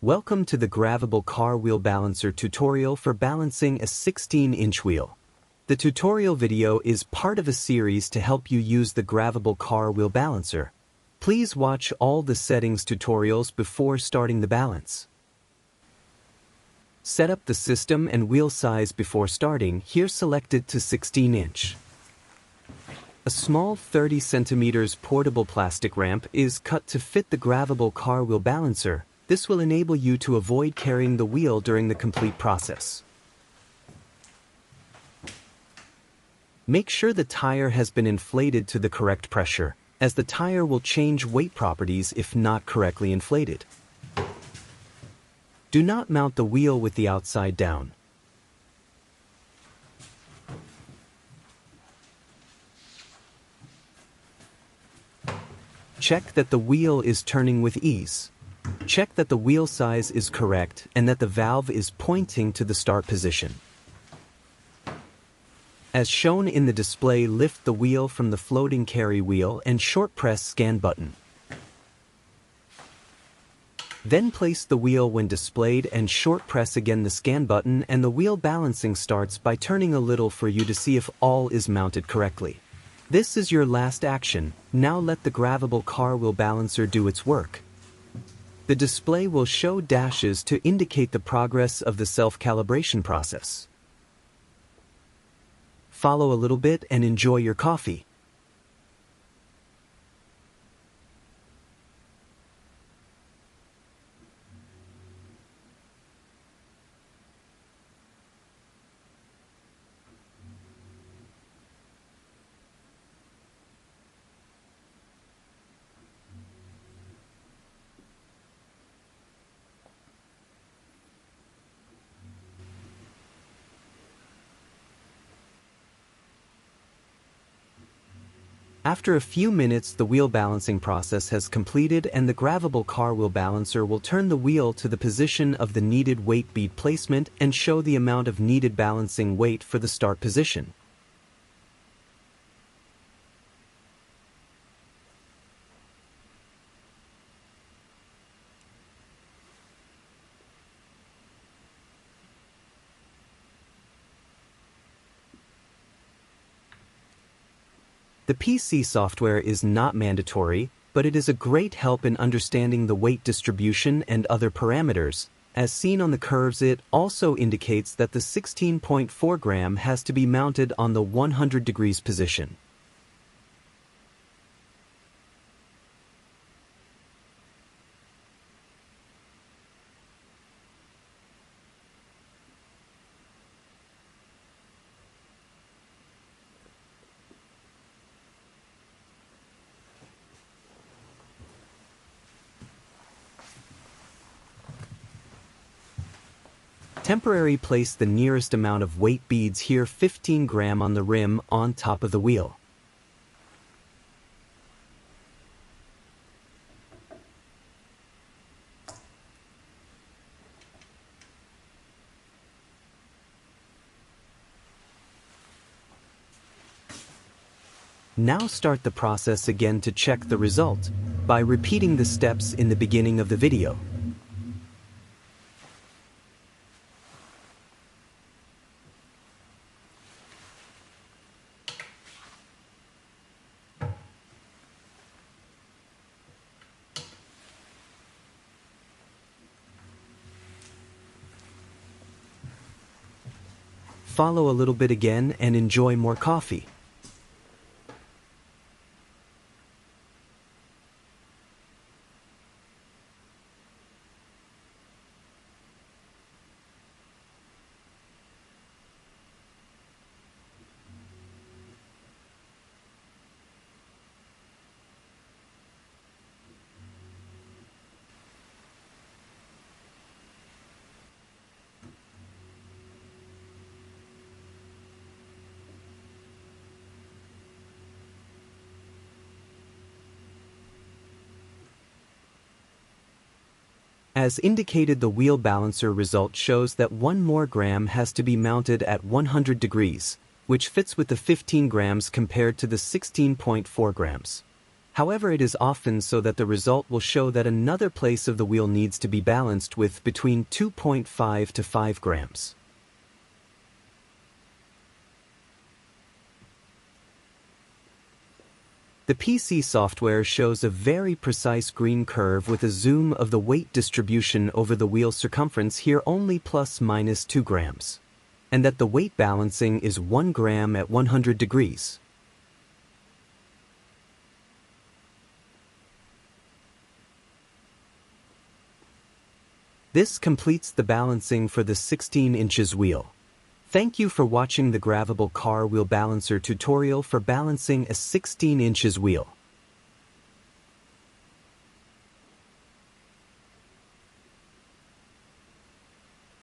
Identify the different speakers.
Speaker 1: Welcome to the GRAVIBAL CAR Wheel Balancer tutorial for balancing a 16-inch wheel. The tutorial video is part of a series to help you use the GRAVIBAL CAR Wheel Balancer. Please watch all the settings tutorials before starting the balance. Set up the system and wheel size before starting. Here select it to 16-inch. A small 30 centimeters portable plastic ramp is cut to fit the GRAVIBAL CAR Wheel Balancer. This will enable you to avoid carrying the wheel during the complete process. Make sure the tire has been inflated to the correct pressure, as the tire will change weight properties if not correctly inflated. Do not mount the wheel with the outside down. Check that the wheel is turning with ease. Check that the wheel size is correct and that the valve is pointing to the start position. As shown in the display, lift the wheel from the floating carry wheel and short press scan button. Then place the wheel when displayed and short press again the scan button, and the wheel balancing starts by turning a little for you to see if all is mounted correctly. This is your last action. Now let the GRAVIBAL CAR Wheel Balancer do its work. The display will show dashes to indicate the progress of the self-calibration process. Follow a little bit and enjoy your coffee. After a few minutes, the wheel balancing process has completed, and the GRAVIBAL CAR Wheel Balancer will turn the wheel to the position of the needed weight bead placement and show the amount of needed balancing weight for the start position. The PC software is not mandatory, but it is a great help in understanding the weight distribution and other parameters. As seen on the curves, it also indicates that the 16.4 gram has to be mounted on the 100 degrees position. Temporarily place the nearest amount of weight beads, here 15 gram on the rim, on top of the wheel. Now start the process again to check the result by repeating the steps in the beginning of the video. Follow a little bit again and enjoy more coffee. As indicated, the wheel balancer result shows that 1 more gram has to be mounted at 100 degrees, which fits with the 15 grams compared to the 16.4 grams. However, it is often so that the result will show that another place of the wheel needs to be balanced with between 2.5 to 5 grams. The PC software shows a very precise green curve with a zoom of the weight distribution over the wheel circumference here only plus minus 2 grams, and that the weight balancing is 1 gram at 100 degrees. This completes the balancing for the 16 inches wheel. Thank you for watching the Gravable Car Wheel Balancer tutorial for balancing a 16 inches wheel.